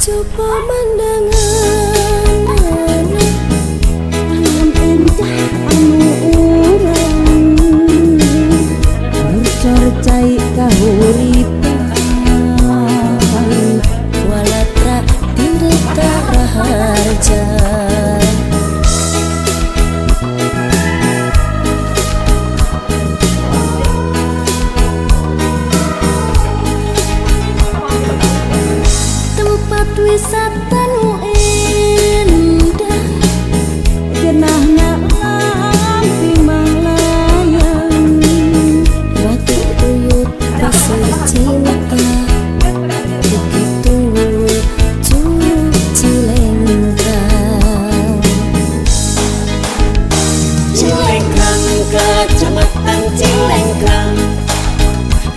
pemandangan alam endah anu urang bercorcai kahuripan walatra tirta raharja tempat wisata nu indah genahna lampimang layang batu uyut pasir cinta bukit tunggul curug Cilengkrang Cilengkrang kecamatan Cilengkrang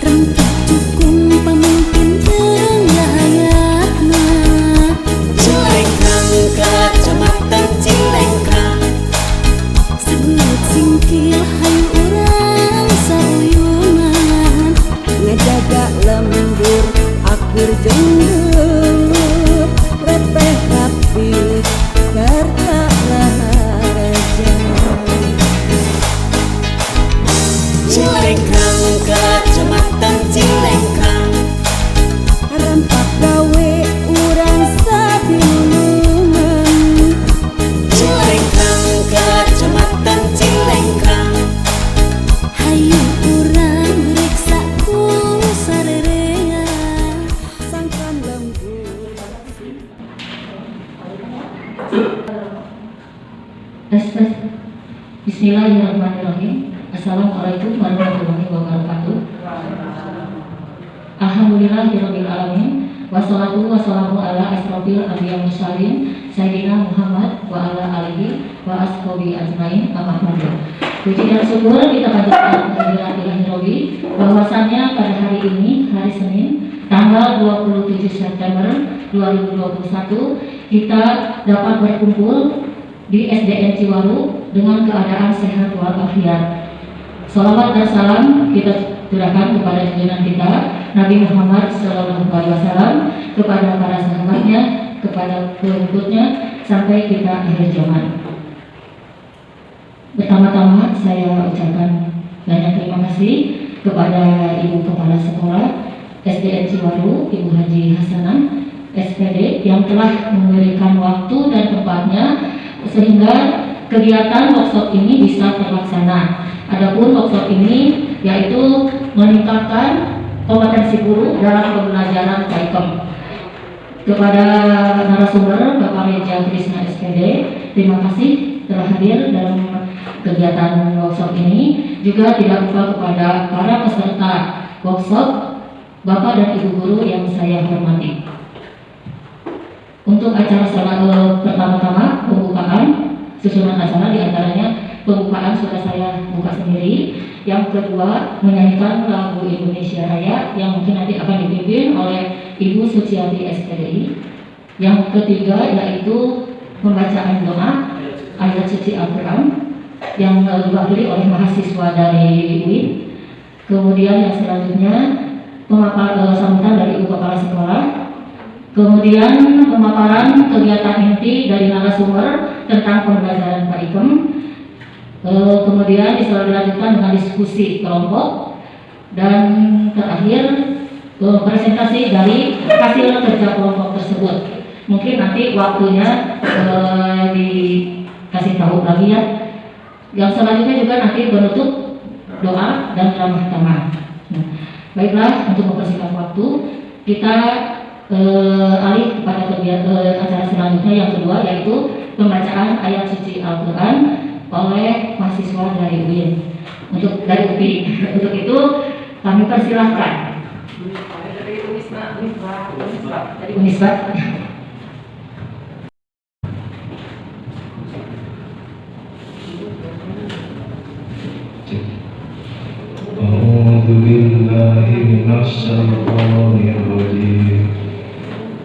rempah cukung pemimpin rakyatna Cilengkrang kecamatan Cilengkrang sebut singkil hayu urang sauyungan ngejaga lembur akur jengger repeh rapi karta raharja Cilengkrang kecamatan Cilengkrang rampak gawe urang sadulungan Cilengkrang kecamatan Cilengkrang hayu urang riksa ku sarerea sangkan lembur Bismillahirrahmanirrahim. Assalamualaikum warahmatullahi wabarakatuh. Alhamdulillahirabbil alamin. Wassalatu wassalamu ala asrofil anbiya mursalin sayyidina Muhammad wa ala alihi wa ashabi ajmain. Amma ba'du. Puji dan syukur kita panjatkan kehadirat Ilahi Rabbi bahwasannya pada hari ini, hari Senin, tanggal 27 September 2021 kita dapat berkumpul di SDN Ciwaru dengan keadaan sehat walafiat. Salawat dan salam kita curahkan kepada junjungan kita Nabi Muhammad SAW, kepada para sahabatnya, kepada pengikutnya sampai kita akhir zaman. Pertama-tama saya ucapkan banyak terima kasih kepada Ibu Kepala Sekolah SDN Ciwaru, Ibu Haji Hasanah SPD yang telah memberikan waktu dan tempatnya sehingga kegiatan workshop ini bisa terlaksana. Adapun workshop ini yaitu meningkatkan kompetensi guru dalam pembelajaran PAIKEM. Kepada narasumber Bapak Reja Krishna SPD, terima kasih telah hadir dalam kegiatan workshop ini. Juga tidak lupa kepada para peserta workshop, Bapak dan Ibu guru yang saya hormati. Untuk acara pertama-tama pembukaan, susunan acara diantaranya pembukaan sudah saya buka sendiri. Yang kedua menyanyikan lagu Indonesia Raya yang mungkin nanti akan dipimpin oleh Ibu Suciati SPDI. Yang ketiga yaitu pembacaan doa ayat suci Al-Quran yang diwakili oleh mahasiswa dari UIN. Kemudian yang selanjutnya sambutan dari Ibu Kepala Sekolah. Kemudian pemaparan kegiatan inti dari narasumber tentang pembelajaran PAIKEM. Kemudian dilanjutkan dengan diskusi kelompok dan terakhir presentasi dari hasil kerja kelompok tersebut. Mungkin nanti waktunya dikasih tahu lagi ya. Yang selanjutnya juga nanti menutup doa dan ramah tamah. Baiklah, untuk mempersingkat waktu kita alih kepada kegiatan acara selanjutnya yang kedua yaitu pembacaan ayat suci Al-Quran oleh mahasiswa dari UIN. Dari UPI. Untuk itu kami persilahkan dari Unisba. A'udzu billahi minasy syaithanir rajim.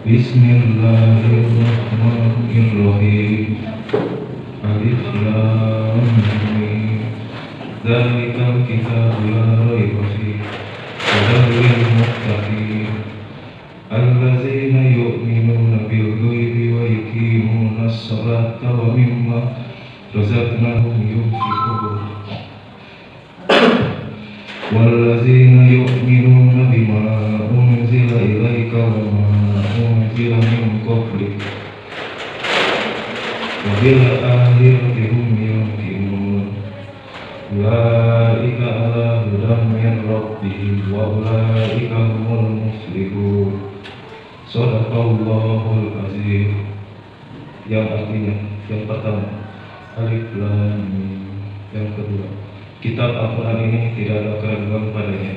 Bismillahirrahmanirrahim. Alif lam mim. Dzalikal kitabu la raiba fihi hudal lil muttaqin allazina yu'minuna bil yuqimuna as-salata wa mimma razaqnahum yunfiqun. Wallazina yu'minuna bima unzila ilaika wa ma unzila min qablik wa bil akhirati hum yuqinun. Ulaika ala hudan min rabbihim wa ulaika humul muflihun. Shadaqallahul azim. Yang artinya, yang pertama, alif lam mim. Yang kedua, kitab Al-Quran ini tidak ada keraguan padanya,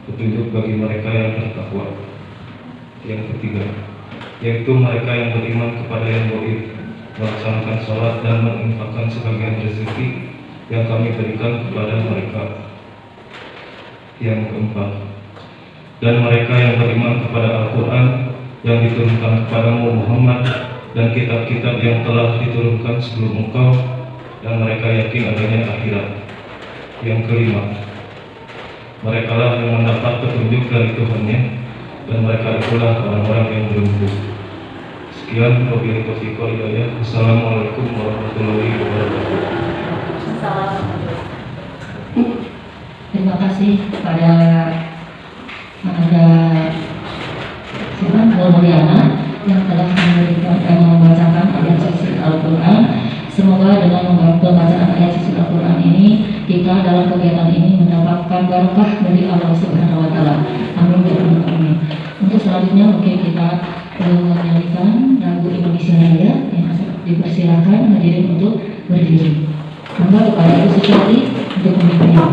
petunjuk bagi mereka yang bertakwa. Yang ketiga, yaitu mereka yang beriman kepada yang gaib, melaksanakan sholat dan menginfakkan sebagian rezeki yang kami berikan kepada mereka. Yang keempat, dan mereka yang beriman kepada Al-Quran yang diturunkan kepadamu Muhammad dan kitab-kitab yang telah diturunkan sebelum engkau, dan mereka yakin adanya akhirat. Yang kelima, mereka lah yang mendapat petunjuk dari Tuhannya, dan mereka itulah orang-orang yang beruntung. Sekian, wabillahi taufiq wal hidayah. Assalamualaikum warahmatullahi wabarakatuh. Terima kasih kepada Anda Mulyana yang telah memberikan dan membacakan ayat suci Al-Quran. Semoga dengan pembacaan ayat suci Al-Quran ini, kita dalam kegiatan ini mendapatkan berkah dari Allah Subhanahu wa Ta'ala. Amin ya rabbal alamin. Untuk selanjutnya mungkin kita menyanyikan lagu Indonesia Raya yang dipersilakan hadirin untuk berdiri. Monggo kepada Ibu Suciati untuk memimpinnya.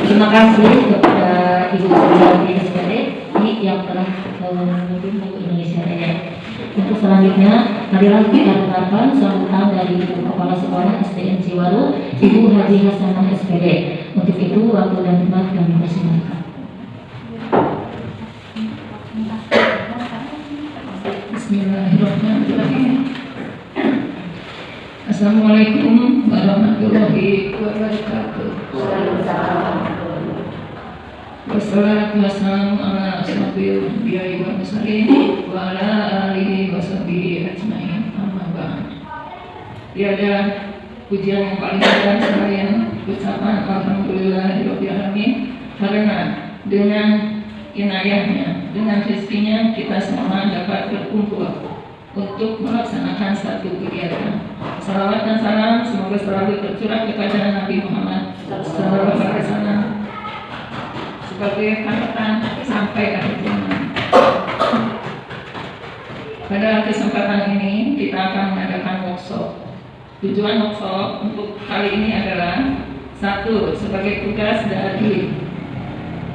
Terima kasih kepada Ibu Suciati SPD yang telah memimpin lagu Indonesia Raya. Untuk selanjutnya, marilah kita dengarkan sambutan dari Ibu Kepala Sekolah SDN Ciwaru, Ibu Haji Hasanah SPD. Untuk itu, waktu dan tempat kami persilakan. Bismillahirrahmanirrahim. Assalamualaikum warahmatullahi wabarakatuh. Wassalatu wassalamu ala asyrofil anbiya'i wal mursalin wa ala alihi wa sahbihi ajmain. Amma ba'd. Tiada pujian yang paling besar selain ucapan alhamdulillahirabbil alamin, karena dengan inayahnya, dengan rezekinya kita semua dapat berkumpul untuk melaksanakan satu kegiatan. Salawat dan salam semoga selalu tercurah kepada Nabi Muhammad sallallahu alaihi wasallam sebagai panutan sampai akhir zaman. Pada kesempatan ini kita akan mengadakan workshop. Tujuan workshop untuk kali ini adalah satu, sebagai tugas dari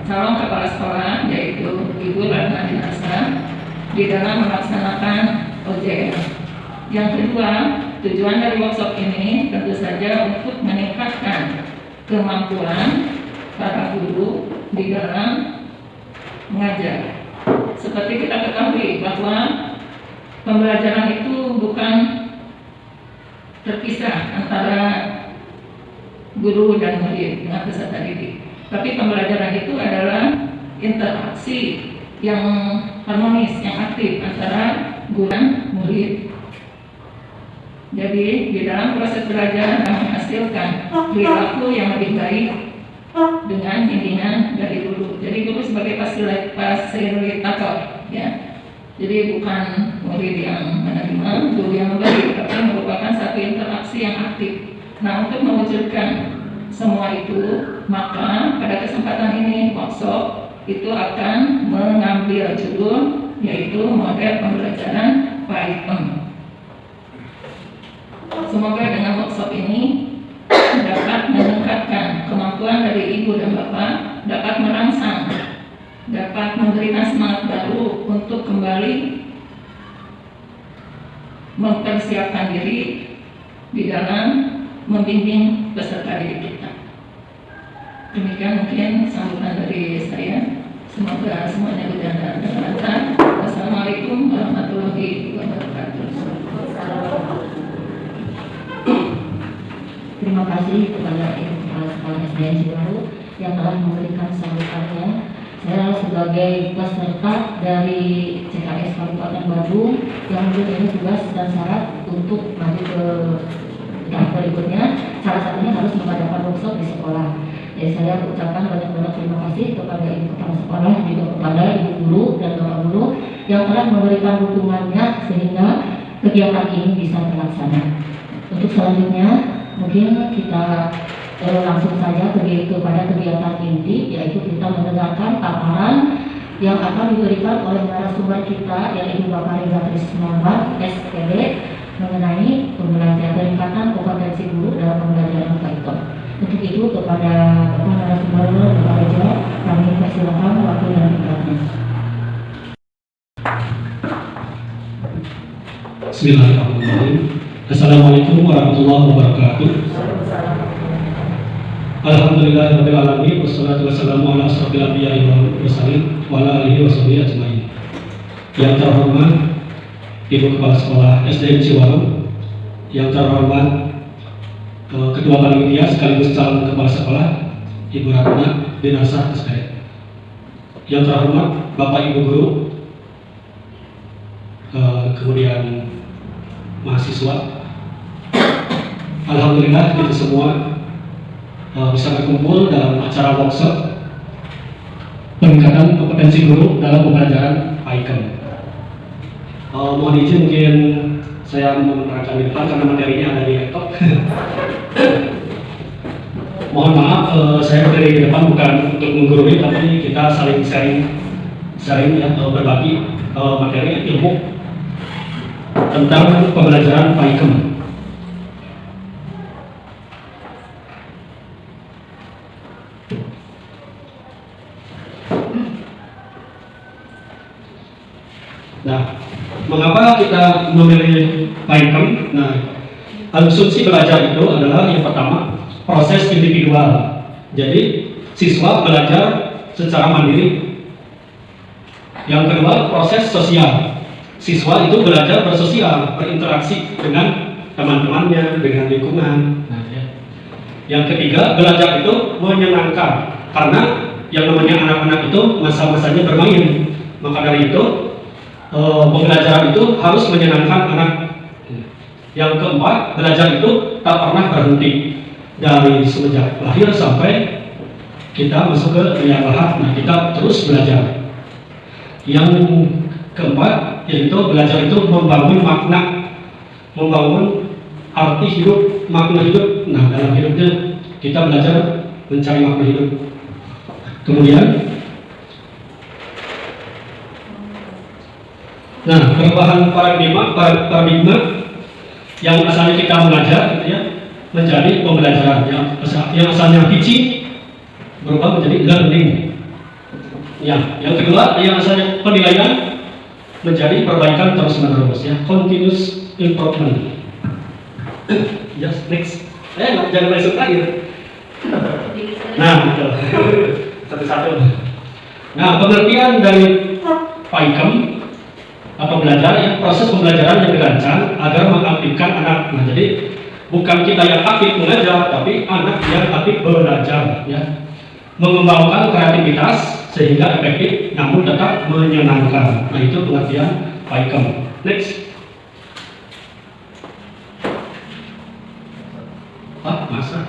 calon kepala sekolah yaitu Ibu Ratna Dinasa di dalam melaksanakan OJS. Yang kedua, tujuan dari workshop ini tentu saja untuk meningkatkan kemampuan para guru di dalam mengajar. Seperti kita ketahui bahwa pembelajaran itu bukan terpisah antara guru dan murid dengan peserta didik, tapi pembelajaran itu adalah interaksi yang harmonis, yang aktif antara guru dan murid. Jadi di dalam proses belajar akan menghasilkan perilaku yang lebih baik dengan bimbingan dari guru. Jadi guru sebagai fasilitator, ya. Jadi bukan murid yang menerima, guru yang memberi, tapi merupakan satu interaksi yang aktif. Nah, untuk mewujudkan semua itu, maka pada kesempatan ini workshop itu akan mengambil judul yaitu model pembelajaran Python. Semoga dengan workshop ini dapat meningkatkan kemampuan dari ibu dan bapak, dapat merangsang, dapat memberikan semangat baru untuk kembali mempersiapkan diri di dalam membimbing peserta didik kita. Demikian mungkin sambutan dari saya. Semoga semuanya berjalan dengan lancar. Wassalamualaikum warahmatullahi wabarakatuh. Terima kasih kepada Ibu Kepala Sekolah SDN Ciwaru yang telah memberikan sambutannya. Saya sebagai peserta dari CKS Kabupaten Bandung yang mempunyai tugas dan syarat untuk maju ke tahap berikutnya, salah satunya harus mengadakan workshop di sekolah. Jadi saya ucapkan banyak-banyak terima kasih kepada Ibu Kepala Sekolah, juga kepada Ibu Guru dan Bapak Guru yang telah memberikan dukungannya sehingga kegiatan ini bisa terlaksana. Untuk selanjutnya mungkin kita langsung saja kepada kegiatan inti, yaitu kita mendengarkan paparan yang akan diberikan oleh narasumber kita yaitu Bapak Reza Trisnawar, SPD, mengenai pembelajaran peningkatan kompetensi guru dalam pembelajaran Python. Untuk itu kepada Bapak narasumber Bapak Reza, kami persilakan waktu dan tempatnya. Bismillahirrahmanirrahim. Assalamualaikum warahmatullahi wabarakatuh. Alhamdulillahirabbil alamin wassalatu wassalamu ala asyrofil anbiya'i wal mursalin wa ala alihi washabihi ajmain. Yang terhormat Ibu Kepala Sekolah SDN Ciwaru, yang terhormat Ketua Panitia sekaligus calon Kepala Sekolah Ibu Ratna Binasa SPD, yang terhormat Bapak Ibu Guru, kemudian mahasiswa. Alhamdulillah kita semua bisa berkumpul dalam acara workshop peningkatan kompetensi guru dalam pembelajaran Python. Mohon izin mungkin saya menerangkan di depan karena materinya ada di laptop. Mohon maaf, saya berdiri di depan bukan untuk menggurui, tapi kita saling sharing ya, berbagi materi ilmu tentang pembelajaran Python. Nah, mengapa kita memilih Python? Nah, asumsi belajar itu adalah yang pertama proses individual. Jadi siswa belajar secara mandiri. Yang kedua proses sosial. Siswa itu belajar bersosial, berinteraksi dengan teman-temannya, dengan lingkungan. Nah, ya. Yang ketiga belajar itu menyenangkan karena yang namanya anak-anak itu masa-masanya bermain. Maka dari itu pembelajaran itu harus menyenangkan anak. Yang keempat, belajar itu tak pernah berhenti dari semenjak lahir sampai kita masuk ke dunia lahir. Nah, kita terus belajar. Yang keempat, yaitu belajar itu membangun makna, membangun arti hidup, makna hidup. Nah, dalam hidupnya kita belajar mencari makna hidup. Kemudian nah, perubahan paradigma yang asalnya kita belajar gitu ya, menjadi pembelajaran yang asalnya teaching berubah menjadi learning. Ya, yang kedua yang asalnya penilaian menjadi perbaikan terus-menerus ya, continuous improvement. Just next. Jangan masuk terakhir. Nah, betul. Satu-satu. Nah, pengertian dari PAIKEM atau belajar ya, proses pembelajaran yang dirancang agar mengaktifkan anak. Nah, jadi bukan kita yang aktif mengajar, tapi anak yang aktif belajar ya. Mengembangkan kreativitas sehingga efektif namun tetap menyenangkan. Nah, itu pengertian PAIKEM. Next. Masa?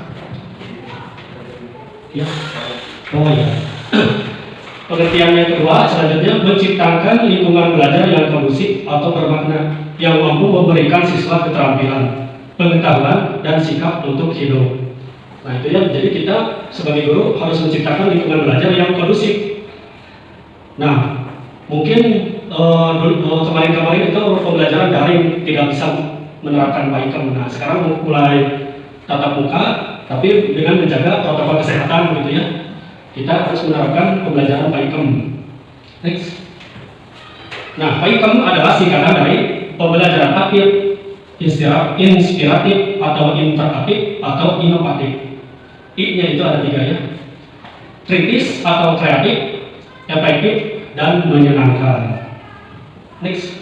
Ya. Oh ya. Pengertian yang kedua selanjutnya menciptakan lingkungan belajar yang kondusif atau bermakna yang mampu memberikan siswa keterampilan, pengetahuan dan sikap untuk hidup. Nah, itu ya. Jadi kita sebagai guru harus menciptakan lingkungan belajar yang kondusif. Nah, mungkin kemarin-kemarin itu pembelajaran daring tidak bisa menerapkan PAIKEM. Nah, sekarang mulai tatap muka, tapi dengan menjaga protokol kesehatan gitu ya. Kita harus menerapkan pembelajaran PAIKEM. Next. Nah, PAIKEM adalah singkatan dari pembelajaran aktif, inspiratif atau interaktif atau inovatif. I-nya itu ada 3 ya. Kritis atau kreatif, efektif dan menyenangkan. Next.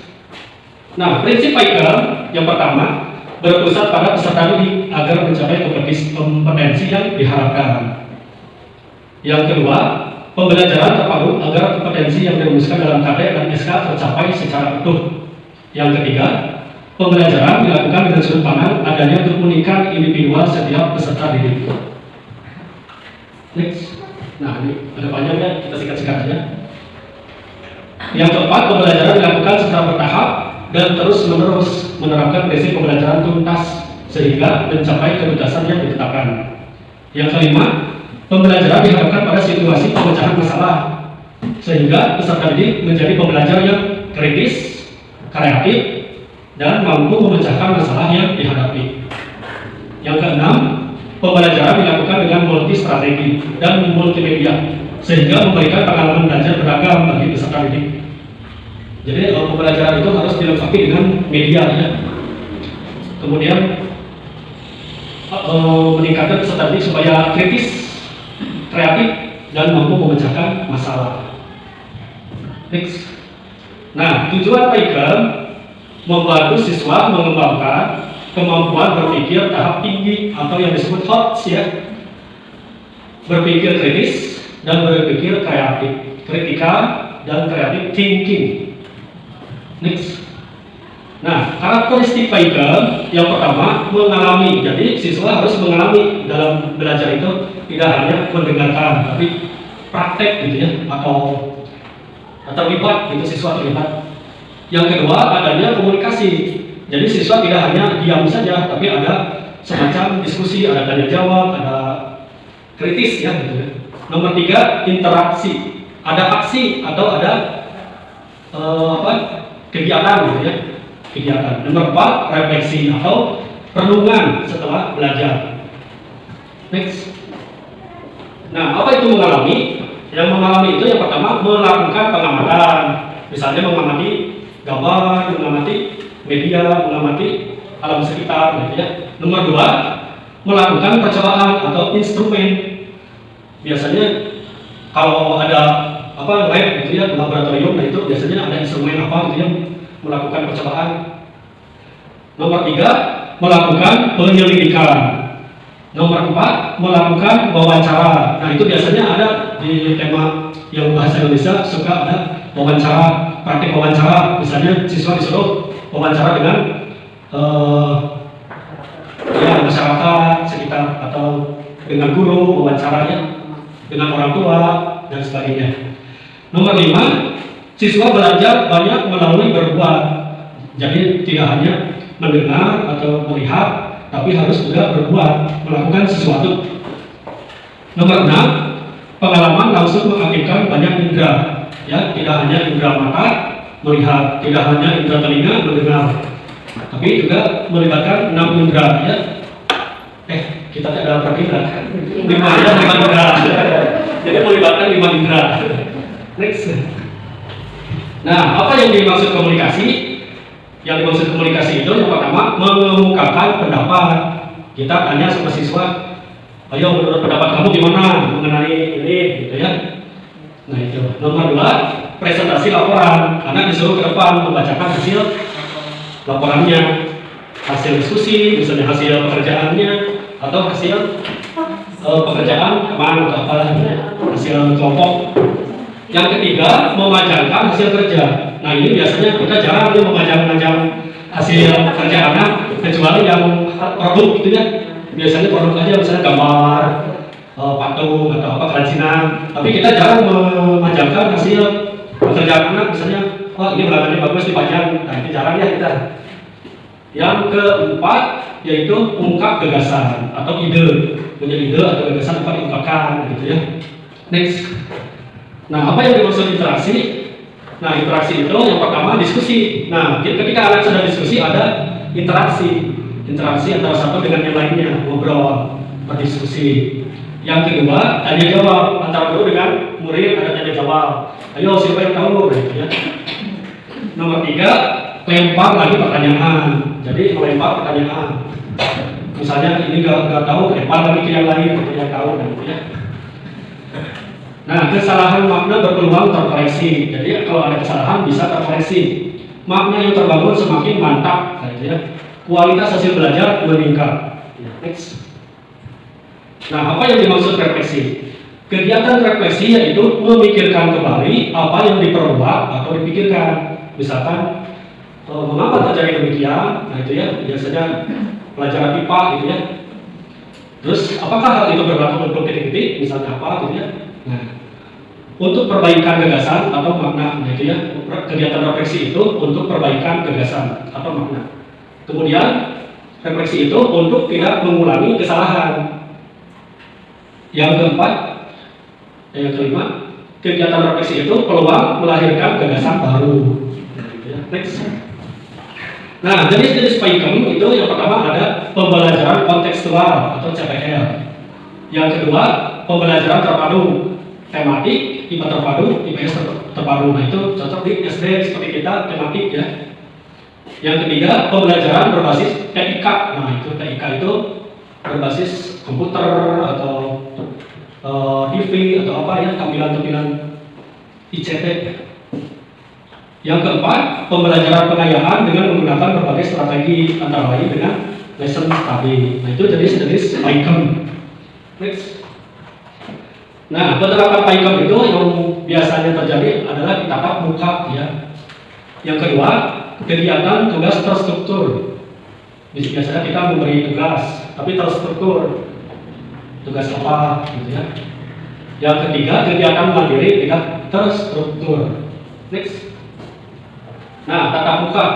Nah, prinsip PAIKEM yang pertama berpusat pada peserta didik agar mencapai kompetensi yang diharapkan. Yang kedua, pembelajaran terpadu agar kompetensi yang dirumuskan dalam KD dan SK tercapai secara utuh. Yang ketiga, pembelajaran dilakukan dengan sudut pandang adanya keunikan individual setiap peserta didik. Next. Nah, ini ada panjang ya, kita singkat-singkat aja. Yang keempat, pembelajaran dilakukan secara bertahap dan terus-menerus menerapkan prinsip pembelajaran tuntas sehingga mencapai ketuntasan yang ditetapkan. Yang kelima, pembelajaran diharapkan pada situasi pemecahan masalah sehingga peserta didik menjadi pembelajar yang kritis, kreatif, dan mampu memecahkan masalah yang dihadapi. Yang keenam, pembelajaran dilakukan dengan multi strategi dan multimedia sehingga memberikan pengalaman belajar beragam bagi peserta didik. Jadi pembelajaran itu harus dilengkapi dengan media ya. Kemudian meningkatkan peserta didik supaya kritis, kreatif, dan mampu memecahkan masalah. Next. Nah, tujuan PAIKEM membantu siswa mengembangkan kemampuan berpikir tahap tinggi atau yang disebut HOTS ya. Berpikir kritis dan berpikir kreatif, kritikal dan kreatif thinking. Next. Nah, karakteristik PAIKEM yang pertama mengalami. Jadi siswa harus mengalami dalam belajar itu, tidak hanya mendengarkan, tapi praktek gitu ya, atau terlibat gitu, siswa terlibat. Yang kedua adanya komunikasi. Jadi siswa tidak hanya diam saja, tapi ada semacam diskusi, ada tanya jawab, ada kritis ya gitu ya. Nomor 3, interaksi. Ada aksi atau ada kegiatan gitu ya. Kegiatan. Nomor 4, refleksi atau renungan setelah belajar. Next. Nah, apa itu mengalami? Yang mengalami itu yang pertama melakukan pengamatan. Misalnya mengamati gambar, mengamati media, mengamati alam sekitar gitu ya. Nomor 2, melakukan percobaan atau instrumen. Biasanya kalau ada lab gitu ya, laboratorium, nah itu biasanya ada instrumen apa gitu ya, melakukan percobaan. Nomor 3, melakukan penyelidikan. Nomor 4, melakukan wawancara. Nah, itu biasanya ada di tema yang bahasa Indonesia, suka ada wawancara, praktik wawancara. Misalnya siswa disuruh wawancara dengan masyarakat sekitar atau dengan guru, wawancaranya dengan orang tua dan sebagainya. Nomor 5, siswa belajar banyak melalui berbuat. Jadi tidak hanya mendengar atau melihat, tapi harus juga berbuat, melakukan sesuatu. Nomor 6, pengalaman langsung mengaktifkan banyak indera. Ya, tidak hanya indera mata melihat, tidak hanya indera telinga mendengar, tapi juga melibatkan 6 indera ya. Kita ada berapa indera? 5 indera. Jadi melibatkan 5 indera. Next. Nah, apa yang dimaksud komunikasi? Yang dimaksud komunikasi itu yang pertama mengemukakan pendapat. Kita tanya sama siswa, Ayo menurut pendapat kamu gimana mengenai ini, gitu ya. Nah itu. Nomor 2, presentasi laporan. Karena disuruh ke depan membacakan hasil laporannya, hasil diskusi, misalnya hasil pekerjaannya, atau hasil pekerjaan kemana atau apa, hasil kelompok. Yang ketiga, memajangkan hasil kerja. Nah ini biasanya kita jarang nih memajang-majang hasil kerja anak, kecuali yang produk gitu ya. Biasanya produk aja, misalnya gambar, patung atau apa kerajinan. Tapi kita jarang memajangkan hasil pekerjaan anak, misalnya, oh ini ulangannya bagus dipajang. Nah itu jarang ya kita. Yang keempat yaitu ungkap gagasan atau ide, punya ide atau gagasan apa diungkapkan gitu ya. Next. Nah apa yang dimaksud interaksi? Nah interaksi itu yang pertama diskusi. Nah ketika anak sedang diskusi ada interaksi antara satu dengan yang lainnya, ngobrol, berdiskusi. Yang kedua tanya jawab antara guru dengan murid, ada tanya jawab. Ayo siapa yang tahu gitu ya. Nomor 3, lempar lagi pertanyaan. Jadi melempar pertanyaan. Misalnya ini gak tahu, lempar lagi ke yang lain untuk yang tahu gitu ya. Nah, kesalahan makna berpeluang terkoreksi. Jadi kalau ada kesalahan bisa terkoreksi. Makna yang terbangun semakin mantap, gitu ya. Kualitas hasil belajar meningkat. Next. Nah, apa yang dimaksud refleksi? Kegiatan refleksi yaitu memikirkan kembali apa yang diperbuat atau dipikirkan. Misalkan mengapa terjadi demikian? Nah itu ya biasanya pelajaran IPA gitu ya. Terus apakah hal itu berlaku untuk titik-titik? Misalnya apa gitu ya? Nah, untuk perbaikan gagasan atau makna, nah itu ya kegiatan refleksi itu untuk perbaikan gagasan atau makna. Kemudian refleksi itu untuk tidak mengulangi kesalahan. Yang keempat, yang kelima, kegiatan refleksi itu peluang melahirkan gagasan baru. Next. Nah, jenis-jenis PAIKEM itu yang pertama ada pembelajaran kontekstual atau CPL. Yang kedua, pembelajaran terpadu, tematik, IPA terpadu, IPS terpadu. Nah itu cocok di SD seperti kita tematik ya. Yang ketiga, pembelajaran berbasis TIK. Nah itu TIK itu berbasis komputer atau TV atau apa ya, tampilan-tampilan ICT. Yang keempat, pembelajaran pengayaan dengan menggunakan berbagai strategi antara lain dengan lesson study. Nah itu jenis-jenis PAIKEM. Next. Nah penerapan PAIKEM itu yang biasanya terjadi adalah di tatap muka ya. Yang kedua, kegiatan tugas terstruktur. Biasanya kita memberi tugas, tapi terstruktur. Tugas apa gitu ya. Yang ketiga, kegiatan mandiri tidak terstruktur. Next. Nah, tatap muka.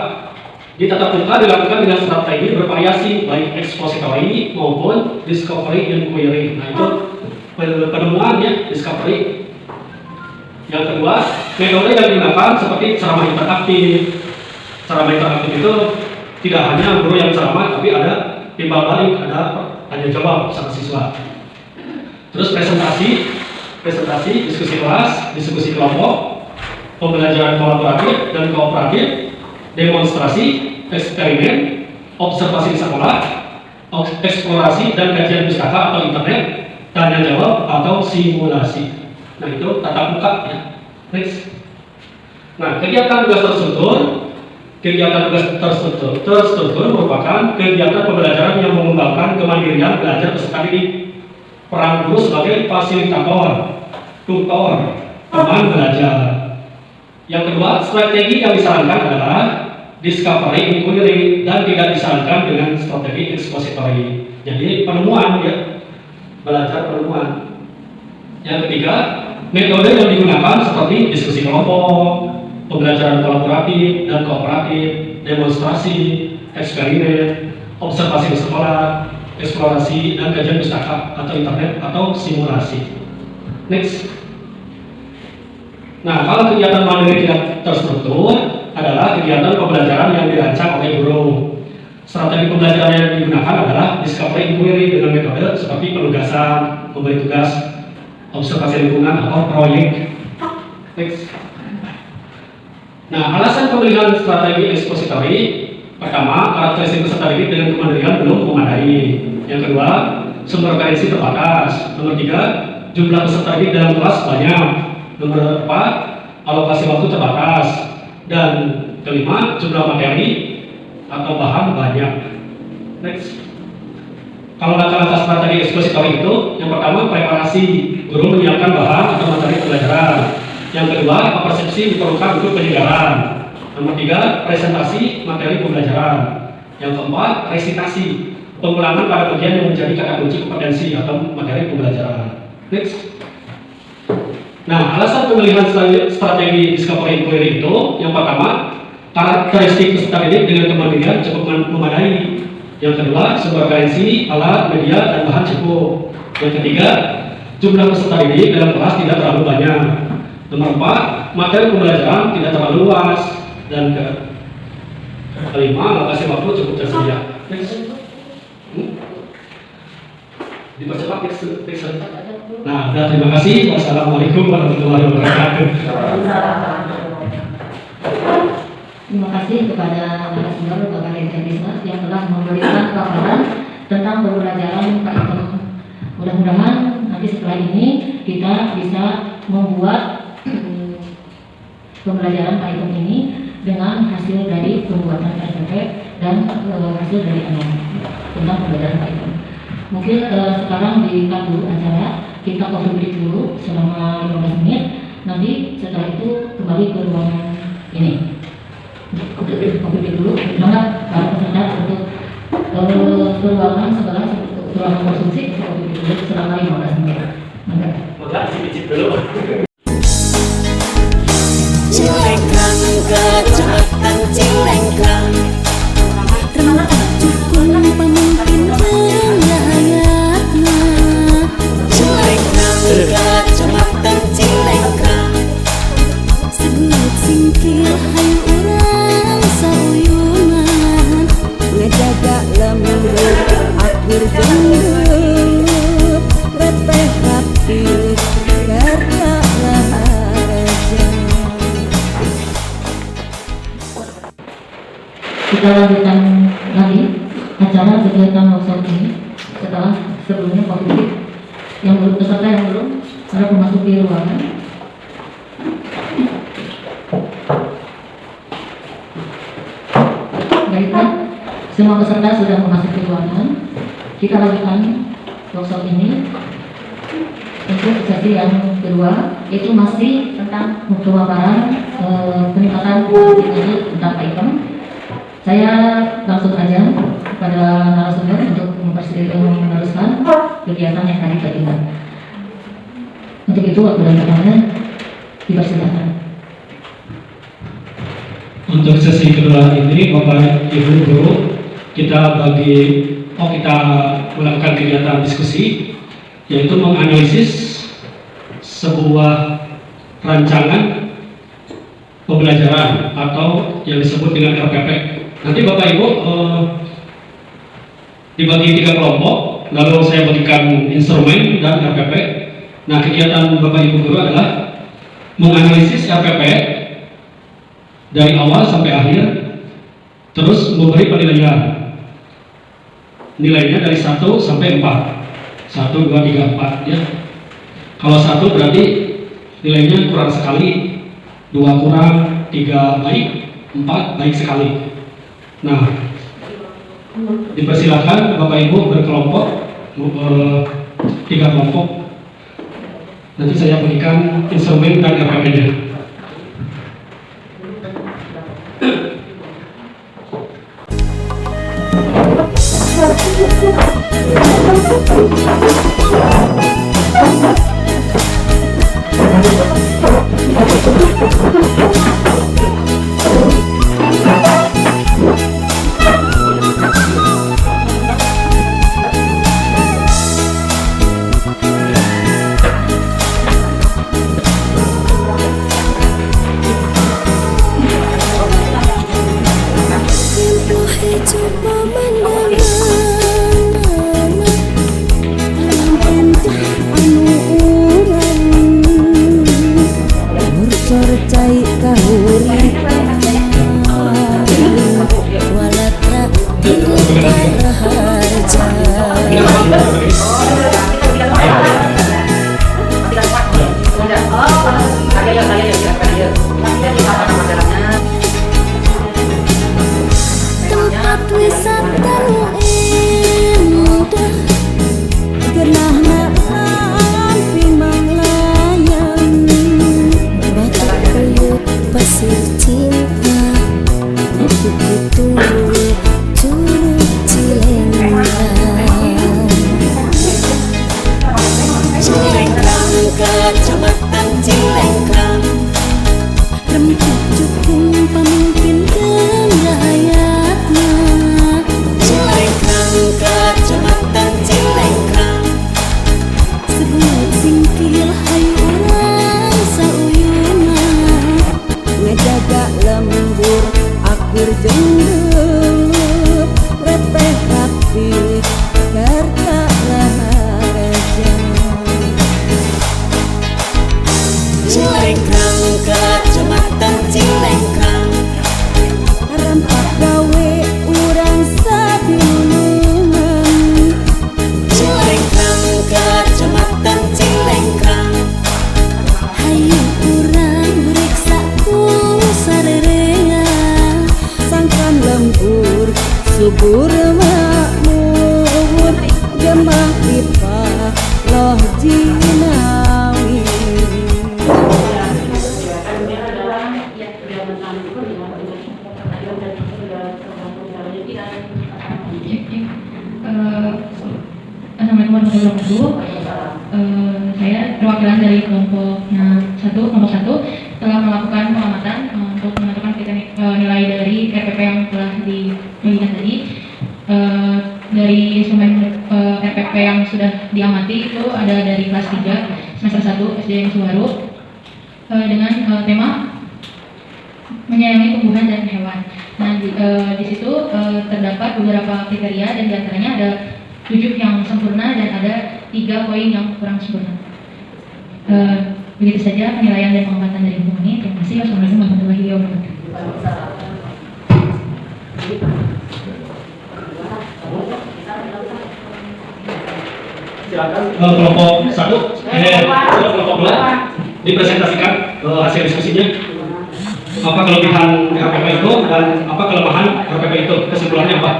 Di tatap muka dilakukan dengan strategi bervariasi, baik expository maupun discovery inquiry. Nah, itu penemuan ya, discovery. Yang kedua, metode yang digunakan seperti ceramah interaktif. Ceramah interaktif itu tidak hanya guru yang ceramah, tapi ada timbal balik, ada tanya jawab sama siswa. Terus presentasi, diskusi kelas, diskusi kelompok, pembelajaran kolaboratif dan kooperatif, demonstrasi, eksperimen, observasi di sekolah, eksplorasi dan kajian pustaka atau internet, tanya jawab atau simulasi. Nah itu tatap muka ya. Next. Nah kegiatan tugas terstruktur merupakan kegiatan pembelajaran yang mengembangkan kemandirian belajar peserta didik. Peran guru sebagai fasilitator, tutor, teman belajar. Yang kedua, strategi yang disarankan adalah discovery inquiry dan tidak disarankan dengan strategi expository. Jadi penemuan ya, belajar penemuan. Yang ketiga, metode yang digunakan seperti diskusi kelompok, pembelajaran kolaboratif dan kooperatif, demonstrasi, eksperimen, observasi di sekolah, eksplorasi dan kajian pustaka atau internet atau simulasi. Next. Nah, kalau kegiatan mandiri tidak terstruktur adalah kegiatan pembelajaran yang dirancang oleh guru. Strategi pembelajaran yang digunakan adalah discovery inquiry dengan metode seperti penugasan, memberi tugas, observasi lingkungan atau proyek. Next. Nah, alasan pemilihan strategi expository, pertama, karakteristik peserta didik dengan kemandirian belum memadai. Yang kedua, sumber referensi terbatas. Nomor 3, jumlah peserta didik dalam kelas banyak. Nomor 4, alokasi waktu terbatas. Dan kelima, jumlah materi atau bahan banyak. Next. Kalau langkah-langkah strategi ekspositor itu, yang pertama preparasi, guru menyiapkan bahan atau materi pembelajaran. Yang kedua, persepsi diperlukan untuk penyegaran. Nomor 3, presentasi materi pembelajaran. Yang keempat, resitasi, pengulangan pada bagian yang menjadi kata kunci kompetensi atau materi pembelajaran. Next. Nah, alasan pemilihan strategi discovery inquiry itu, yang pertama, karakteristik peserta didik dengan kemandirian cukup memadai. Yang kedua, sumber referensi, alat, media, dan bahan cukup. Yang ketiga, jumlah peserta didik dalam kelas tidak terlalu banyak. Nomor 4, materi pembelajaran tidak terlalu luas. Dan kelima, alokasi waktu cukup tersedia. Next. Dipercepat next. Nah, udah, terima kasih. Wassalamualaikum warahmatullahi wabarakatuh. Terima kasih kepada narasumber Bapak Dirjen Dismas yang telah memberikan paparan tentang pembelajaran Pak Item. Mudah-mudahan nanti setelah ini kita bisa membuat pembelajaran Pak Item ini dengan hasil dari pembuatan RPP dan hasil dari analisis tentang pembelajaran Pak Item. Mungkin sekarang di-cut dulu acara, kita coffee break dulu selama 15 menit. Nanti setelah itu kembali ke ruangan ini. Kopi dulu, maka para peserta untuk ruangan sebelah ruangan konsumsi untuk kopi dulu selama 15 menit. Maka isi dulu. Cilengkrang, Kecamatan Cilengkrang. Rempah dukun pemimpin rakyatna. Cilengkrang, Kecamatan Cilengkrang. Sebut singkir hayu urang sauyungan, ngejaga lembur akur gendut, repeh rapi karya raja. Kita lanjutkan lagi acara kegiatan workshop ini setelah sebelumnya kopi break. Yang belum peserta yang belum harap memasuki ruangan. Baiklah, semua peserta sudah memasuki ruangan. Kita lanjutkan workshop ini untuk sesi yang kedua, yaitu masih tentang pemaparan peningkatan kompetensi tentang Pak Item. Saya langsung aja kepada narasumber untuk meneruskan kegiatan yang tadi terlihat. Untuk itu, waktu dan tempatnya dipersilakan. Untuk sesi kedua ini, Bapak Ibu Guru, kita melakukan kegiatan diskusi, yaitu menganalisis sebuah rancangan pembelajaran atau yang disebut dengan RPP. Nanti Bapak Ibu dibagi 3 kelompok, lalu saya bagikan instrumen dan RPP. Nah, kegiatan Bapak Ibu Guru adalah menganalisis RPP dari awal sampai akhir, terus memberi penilaian. Nilainya dari 1 sampai 4. 1, 2, 3, 4 ya. Kalau 1 berarti nilainya kurang sekali, 2 kurang, 3 baik, 4 baik sekali. Nah, dipersilakan Bapak Ibu berkelompok, 3 kelompok. Nanti saya berikan instrumen dan RPP-nya. Tempo hidup memandangan perwakilan dari kelompok satu telah melakukan pengamatan untuk menentukan nilai dari RPP yang telah diberikan tadi. Dari instrumen RPP yang sudah diamati itu ada dari kelas 3 semester 1 SDN Ciwaru dengan tema menyayangi tumbuhan dan hewan. Nah, di situ terdapat beberapa kriteria dan diantaranya ada 7 yang sempurna dan ada 3 poin yang kurang sempurna. Begitu saja penilaian dan pengamatan dari buku ini. Terima kasih. Wassalamualaikum warahmatullahi wabarakatuh. Silakan kelompok 1, kelompok 2 dipresentasikan hasil diskusinya. Apa kelebihan RPP itu dan apa kelemahan RPP itu? Kesimpulannya apa?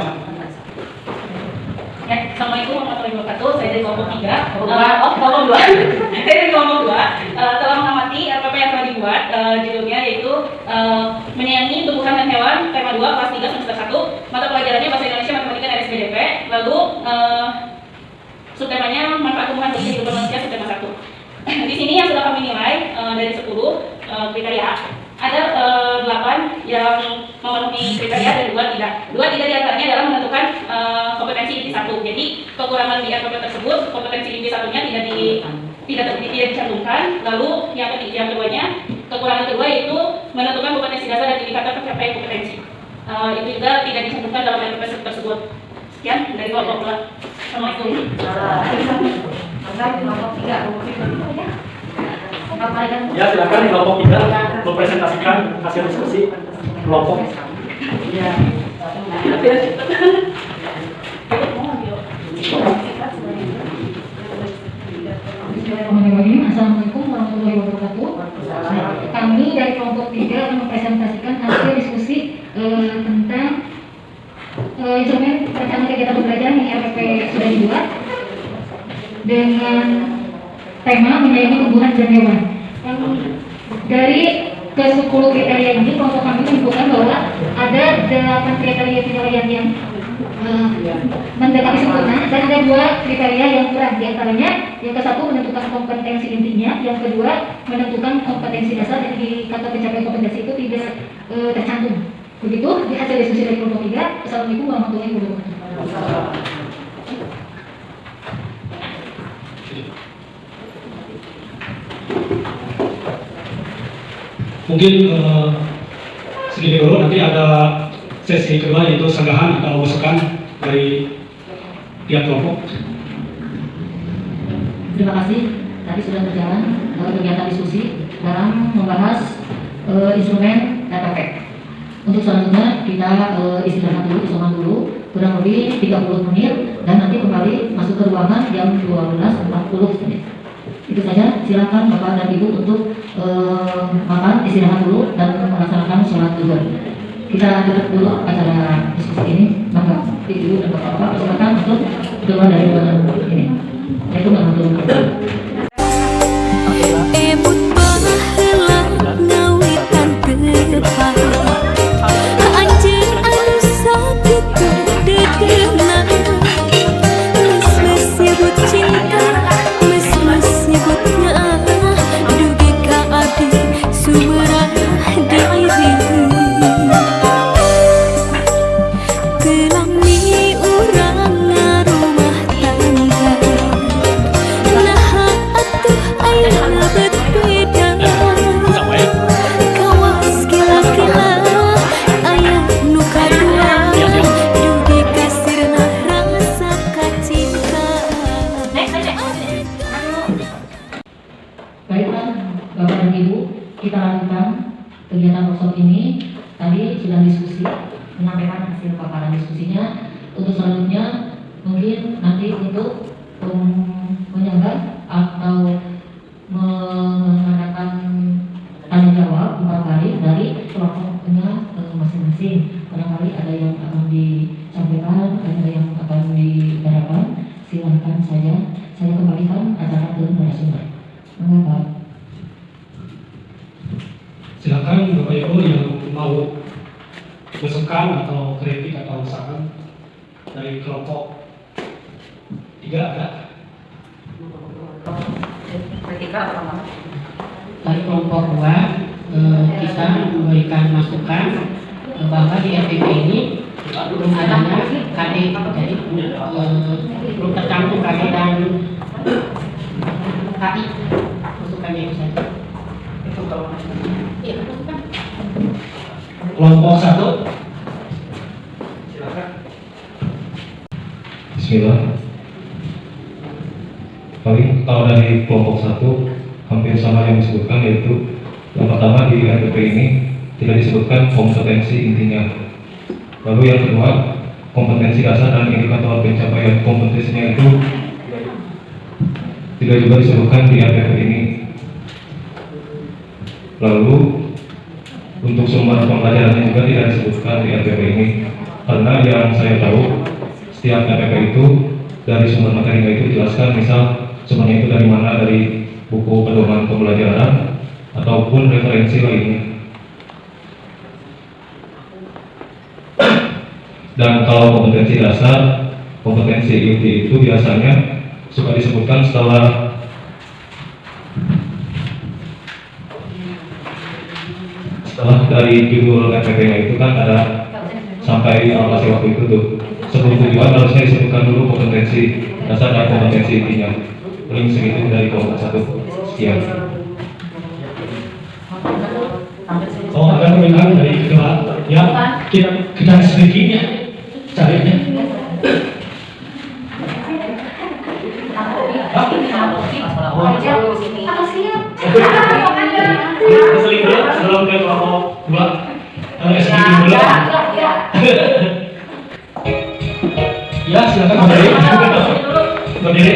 Ya, Assalamualaikum warahmatullahi wabarakatuh. Saya dari kelompok 3. Kelompok 2. Saya dari kelompok 2 telah mengamati RPP yang telah dibuat. Judulnya yaitu menyayangi tumbuhan dan hewan, tema 2 kelas 3 semester 1. Mata pelajarannya bahasa Indonesia, matematika dan SPDP. Lalu subtemanya manfaat tumbuhan bagi kehidupan manusia, subtema 1. Di sini yang sudah kami nilai dari 10 kriteria. Ada 8 yang memenuhi kriteria dan 2 tidak. 2 tidak diantaranya adalah menentukan kompetensi inti 1. Jadi kekurangan di RPP tersebut, kompetensi inti 1-nya tidak dicantumkan. Lalu yang keduanya, kekurangan kedua yaitu menentukan kompetensi dasar dan indikator pencapaian kompetensi. Itu juga tidak dicantumkan dalam RPP tersebut. Sekian dari kelompok 2. Assalamualaikum. Ya, silakan kelompok 3 mempresentasikan hasil diskusi kelompok. Assalamualaikum warahmatullahi wabarakatuh. Kami dari kelompok 3 akan mempresentasikan hasil diskusi tentang instrumen perencanaan kegiatan pembelajaran yang RPP sudah dibuat dengan tema menyayangi tumbuhan dan hewan. Dari ke-10 kriteria ini, kelompok kami menunjukkan bahwa ada 8 kriteria penilaian yang mendekati sempurna dan ada 2 kriteria yang kurang. Di antaranya yang ke-1 menentukan kompetensi intinya, yang kedua menentukan kompetensi dasar dan indikator pencapaian kompetensi itu tidak tercantum. Begitu di hasil diskusi dari kelompok 3. Assalamualaikum warahmatullahi wabarakatuh. Mungkin segini dulu, nanti ada sesi kedua yaitu sanggahan atau masukan dari tiap kelompok. Terima kasih. Tadi sudah berjalan kegiatan diskusi dalam membahas instrumen RPP. Untuk selanjutnya kita istirahat dulu, isoman dulu, kurang lebih 30 menit dan nanti kembali masuk ke ruangan jam 12.40. Itu saja. Silakan Bapak dan Ibu untuk makan, istirahat dulu dan melaksanakan sholat zuhur. Kita tutup dulu acara diskusi ini. Maka Ibu dan Bapak silakan untuk keluar dari ruangan ini. Itu warahmatullahi wabarakatuh. Baiklah Bapak dan Ibu, kita lanjutkan kegiatan workshop ini. Tadi sudah diskusi, menyampaikan hasil paparan diskusinya. Untuk selanjutnya mungkin nanti untuk menjaga atau mengadakan tanya jawab 4 kali dari kelompoknya masing-masing. Barangkali ada yang akan disampaikan, ada yang akan ditanyakan. Silakan saja. Saya kembalikan acara ke narasumber. Mengapa? Silakan Bapak Ibu yang mau masukan atau kritik atau saran dari kelompok 3 ada. kritikal atau apa? Dari kelompok 2 kita memberikan masukan bahwa di RPP ini belum adanya KD, jadi belum tercantum KD dan KI. Masukannya itu saja. Iya, masukan. Kelompok 1. Silakan. Bismillah. Paling kalau dari kelompok 1 hampir sama yang disebutkan, yaitu yang pertama di RPP ini tidak disebutkan kompetensi intinya. Lalu yang kedua, kompetensi dasar dan indikator pencapaian kompetensinya itu tidak juga disebutkan di RPP ini. Lalu untuk sumber pembelajarannya juga tidak disebutkan di RPP ini, karena yang saya tahu setiap RPP itu dari sumber materinya itu dijelaskan, misal sumbernya itu dari mana, dari buku pedoman pembelajaran ataupun referensi lainnya. Dan kalau kompetensi dasar, kompetensi inti itu biasanya suka disebutkan setelah dari judul RPP-nya itu kan ada sampai alokasi waktu itu tuh. Sebelum tujuan harusnya disebutkan dulu kompetensi dasar dan kompetensi intinya. Paling segitu dari kelompok 1. Sekian. Oh, ada permintaan dari kedua. Ya, kita sedikitnya carinya. Keseling dulu sebelum ke kelompok 2. SPG dulu. Ya, silakan berdiri. Berdiri.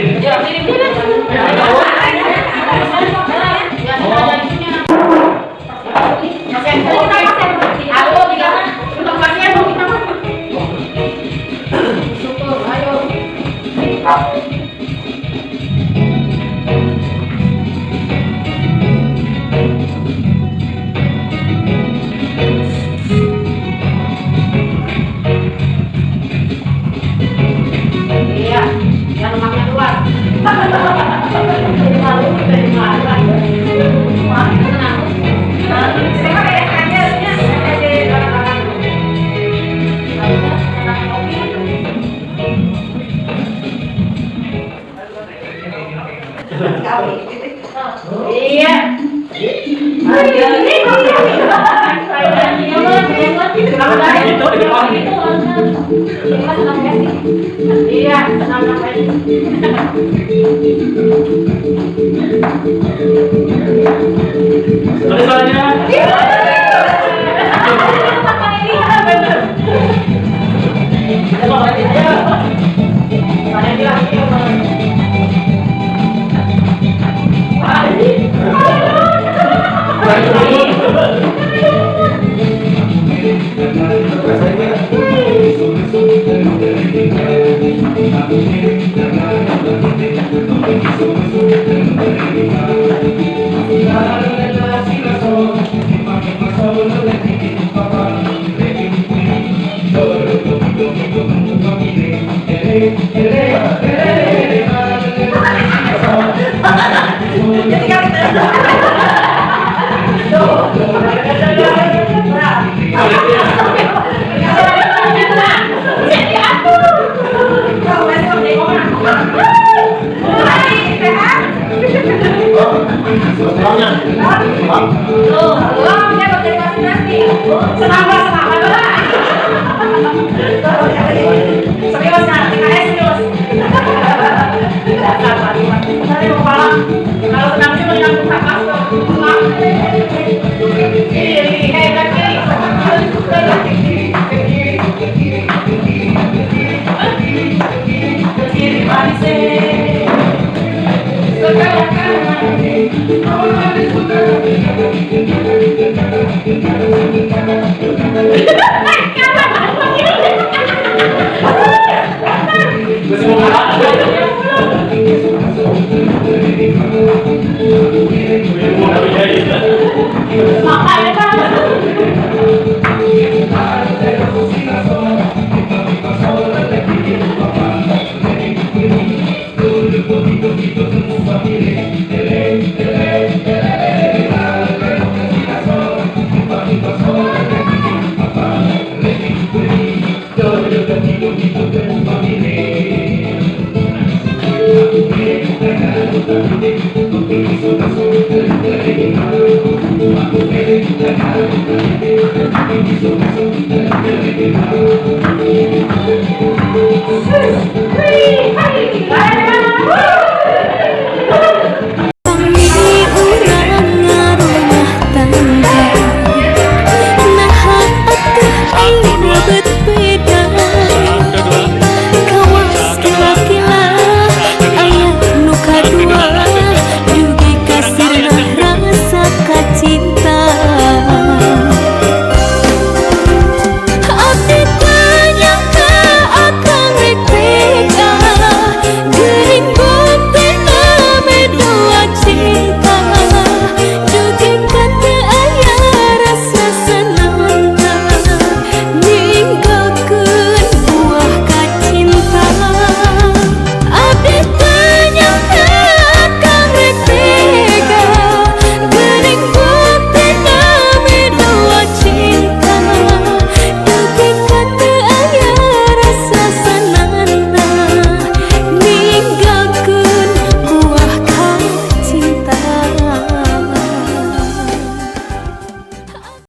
Terima kasih. Thank you.